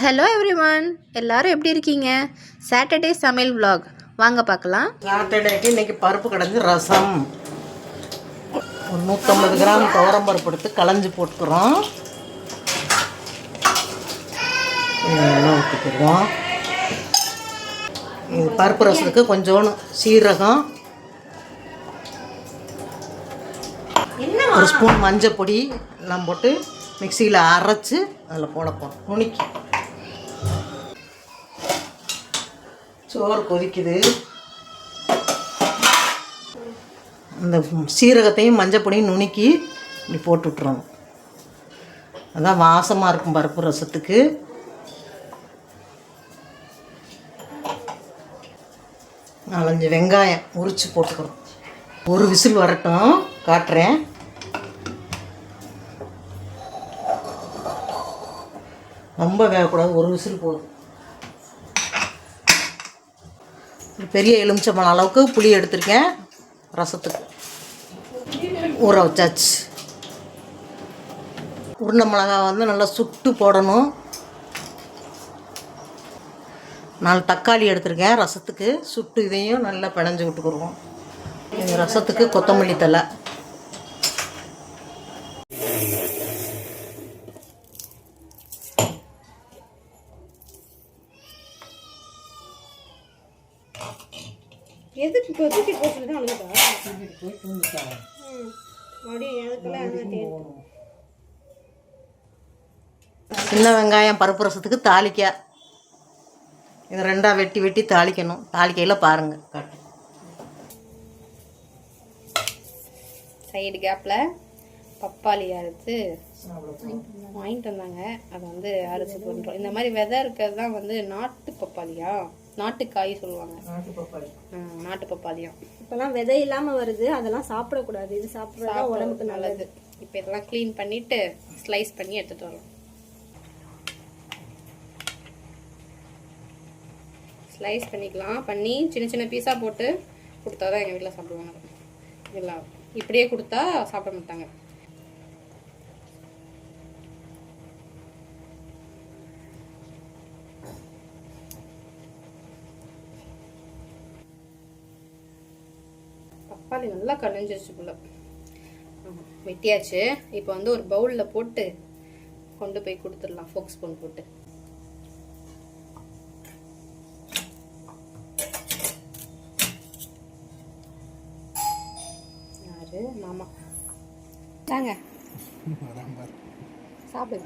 Hello everyone, எல்லாரும் எப்படி இருக்கீங்க? சாட்டர்டே சமையல் vlog வாங்க பார்க்கலாம். சாட்டர்டேக்கு இன்றைக்கி பருப்பு கடைஞ்சி ரசம் ஒரு 150 கிராம் துவரம் பருப்பு எடுத்து களைஞ்சி போட்டுக்கிறோம். எண்ணெய் ஊற்றிக்கிறோம். இது பருப்பு ரசத்துக்கு கொஞ்சோண்டு சீரகம், ஒரு ஸ்பூன் மஞ்சள் பொடி எல்லாம் போட்டு மிக்சியில் அரைச்சி அதில் போட போகிறோம். நுணுக்கி சோறு கொதிக்குது. அந்த சீரகத்தையும் மஞ்சள் பொடியும் நுணுக்கி இப்படி போட்டு விட்றோம். அதான் வாசமாக இருக்கும் பருப்பு ரசத்துக்கு. நாலஞ்சு வெங்காயம் உரித்து போட்டுக்கிறோம். ஒரு விசில் வரட்டும், காட்டுறேன். ரொம்ப வேகக்கூடாது, ஒரு விசில் போதும். பெரிய எலுமிச்சம்பழம் அளவுக்கு புளி எடுத்திருக்கேன். ரசத்துக்கு ஊற வச்சாச்சு. உருண்டை மிளகாய் வந்து நல்லா சுட்டு போடணும். 4 தக்காளி எடுத்திருக்கேன் ரசத்துக்கு. சுட்டு இதையும் நல்லா பிணைஞ்சு விட்டுக்குருவோம். இது ரசத்துக்கு கொத்தமல்லி தழை. எதுக்கு இப்போ தூக்கி போட்டு தான் அழுகுதா? சின்ன வெங்காயம் பருப்பு ரசத்துக்கு தாளிக்க இது 2ஆக வெட்டி வெட்டி தாளிக்கணும். தாளிக்கையில் பாருங்கள் காட்டு. சைடு கேப்பில் பப்பாளி அரைச்சி வாங்கிட்டு வந்தாங்க. அதை வந்து அரைச்சி பண்ணுறோம். இந்த மாதிரி விதை இருக்கிறது தான் வந்து நாட்டு பப்பாளியா, நாட்டுக்காய் சொல்லுவாங்க. நாட்டு பப்பாளியா இப்போல்லாம் விதை இல்லாமல் வருது. அதெல்லாம் சாப்பிடக்கூடாது. இது சாப்பிட்றதா உடம்புக்கு நல்லது. இப்போ இதெல்லாம் க்ளீன் பண்ணிவிட்டு ஸ்லைஸ் பண்ணி எடுத்துகிட்டு வரோம். ஸ்லைஸ் பண்ணிக்கலாம். பண்ணி சின்ன சின்ன பீஸாக போட்டு கொடுத்தா தான் எங்கள் வீட்டில் சாப்பிடுவாங்க. இதெல்லாம் இப்படியே கொடுத்தா சாப்பிட மாட்டாங்க. பப்பாளி நல்லா கடைஞ்சிருச்சு போல. வெட்டியாச்சு. இப்போ வந்து ஒரு பவுலில் போட்டு கொண்டு போய் கொடுத்துடலாம். ஃபோக் ஸ்பூன் போட்டு. யாரு மாமா தாங்க சாப்பிடு.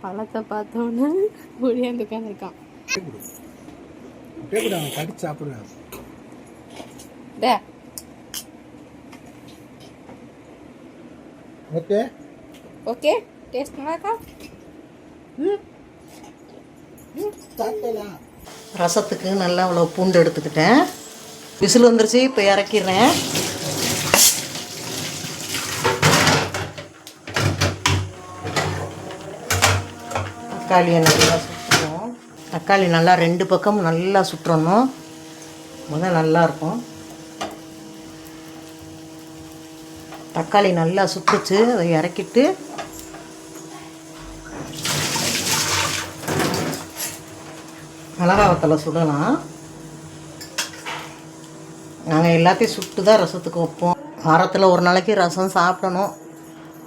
பழத்தை பார்த்தோன்னு ஒழியாந்து உட்காந்துருக்கான். ஓகே, டேஸ்ட் நல்லா இருக்கா? ரசத்துக்கு நல்லா அவ்வளோ பூண்டு எடுத்துக்கிட்டேன். விசில் வந்துருச்சு. இப்போ இறக்கிடுறேன். தக்காளியை நல்லா சுற்றுவோம். தக்காளி நல்லா 2 பக்கமும் நல்லா சுற்றணும். முதல் நல்லாயிருக்கும். தக்காளி நல்லா சுட்டுச்சு. அதை இறக்கிட்டு மிளகாய் வத்தலை சுடலாம். நாங்கள் எல்லாத்தையும் சுட்டு தான் ரசத்துக்கு வைப்போம். வாரத்தில் ஒரு நாளைக்கு ரசம் சாப்பிடணும்.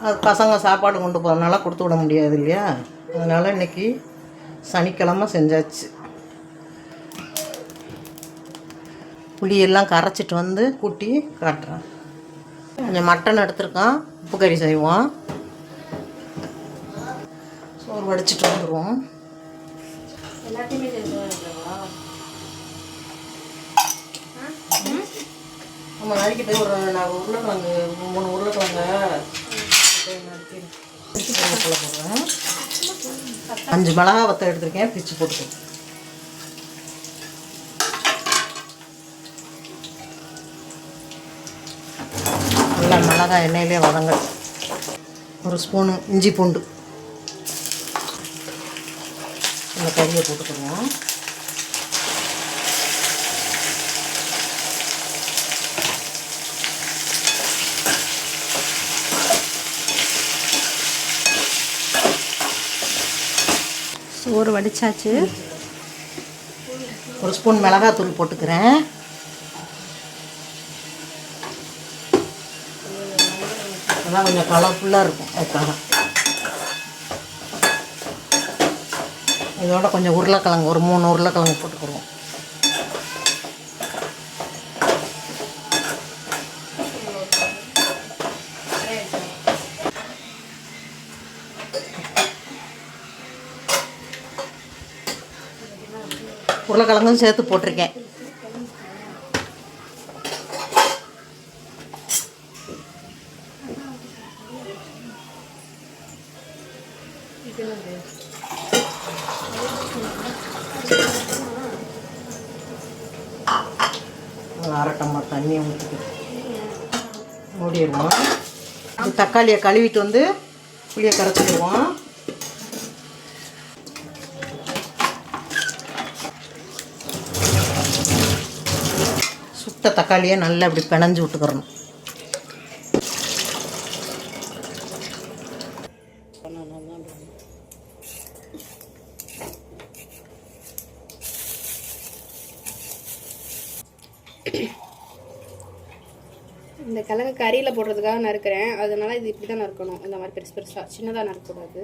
அது பசங்க சாப்பாடு கொண்டு போகிறதுனால கொடுத்து விட முடியாது இல்லையா? அதனால் இன்றைக்கி சனிக்கிழமை செஞ்சாச்சு. புளியெல்லாம் கரைச்சிட்டு வந்து கூட்டி காட்டுறேன். கொஞ்சம் மட்டன் எடுத்துருக்கோம். உப்பு கறி செய்வோம். சோறு வடிச்சிட்டு வந்துடுவோம். எல்லாத்தையுமே நம்ம நறுக்கிட்டு ஒரு உருளைக்கிழங்கு 3 உருளைக்கிழங்க போடுறேன். 5 மிளகா வத்தல் எடுத்துருக்கேன். பிச்சு போட்டுக்கேன். நல்லா மிளகாய் எண்ணெயிலே வதங்க. ஒரு ஸ்பூனு இஞ்சி பூண்டு இந்த கறியை போட்டுக்கிறோம். சோறு வடிச்சாச்சு. ஒரு ஸ்பூன் மிளகாத்தூள் போட்டுக்கிறேன். அதெல்லாம் கொஞ்சம் கலர்ஃபுல்லாக இருக்கும். அதுக்காக இதோட கொஞ்சம் உருளைக்கிழங்கு ஒரு 3 உருளைக்கிழங்கு போட்டுக்குருவோம். உருளைக்கிழங்கும் சேர்த்து போட்டிருக்கேன். அரை டம்ளர் தண்ணியை ஊற்றிட்டு மூடிடுவோம். தக்காளியை கழுவிட்டு வந்து புளியை கரைச்சிடுவோம். சுட்ட தக்காளியை நல்லா இப்படி பிணைஞ்சு விட்டுக்கிறணும். இந்த கிழங்கு கறியில் போடுறதுக்காக நறுக்கிறேன். அதனால இது இப்படி தான் நறுக்கணும். இந்த மாதிரி பெருசு பெருசாக, சின்னதாக நறுக்கக்கூடாது.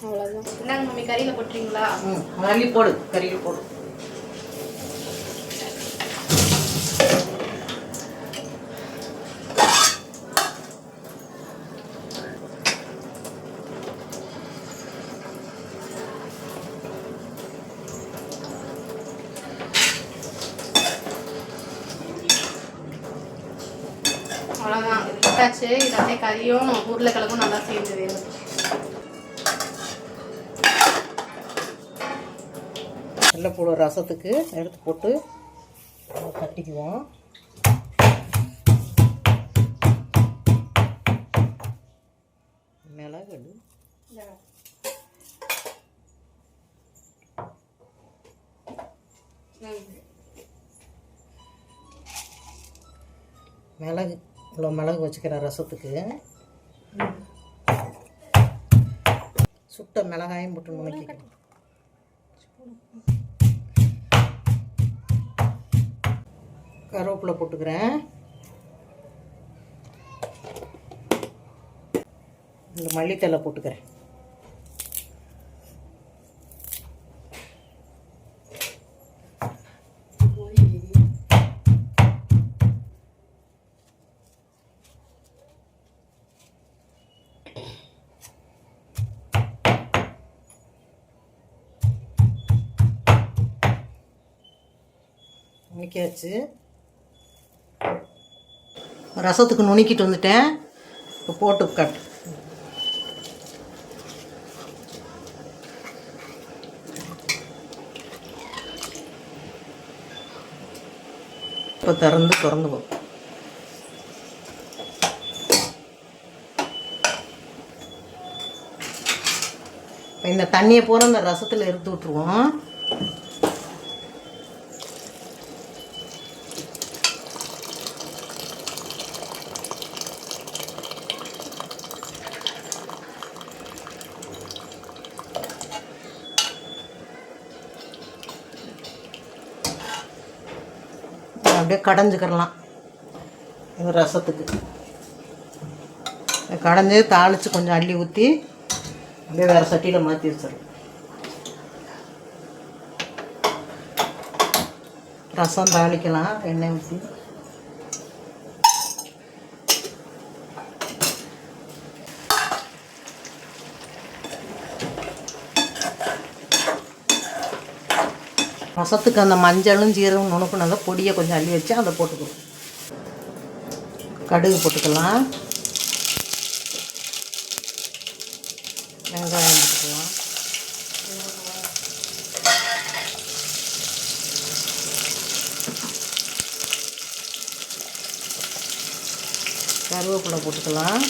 அவ்வளோதான். என்னங்க மம்மி, கறியில் போட்டுறீங்களா? மல்லி போடு, கறியில் போடு. அவ்வளோதான், விட்டாச்சு. இது அப்படியே கறியும் உருளைக்கிழங்கும் நல்லா சேர்ந்து வேணும். வெள்ளைப்பூடு ரசத்துக்கு எடுத்து போட்டு கட்டிக்குவோம். மிளகு மிளகு இவ்வளோ மிளகு வச்சுக்கிற ரசத்துக்கு சுட்ட மிளகாயும் போட்டு நுணுக்கிக்கணும். கருவேப்பிலை போட்டுக்கிறேன். இந்த மல்லித்தலை போட்டுக்கிறேன். நுணுக்கியாச்சு. ரசத்துக்கு நுணுக்கிட்டு வந்துட்டேன். இப்போ போட்டு கட்டு. இப்போ திறந்து போகும். இந்த தண்ணியை பூரா இந்த ரசத்தில் எடுத்து விட்டுருவோம். அப்படியே கடைஞ்சிக்கிறலாம். இது ரசத்துக்கு கடைஞ்சி தாளித்து கொஞ்சம் அள்ளி ஊற்றி அப்படியே வேறு சட்டியில் மாற்றி வச்சிடலாம். ரசம் தாளிக்கலாம் எண்ணெய் ஊற்றி. ரசத்துக்கு அந்த மஞ்சளும் ஜீரகம் நுணுக்குனதை பொடியை கொஞ்சம் அள்ளி வச்சு அதை போட்டுக்கணும். கடுகு போட்டுக்கலாம். வெங்காயம் போட்டுக்கலாம். கருவேப்பிலை போட்டுக்கலாம்.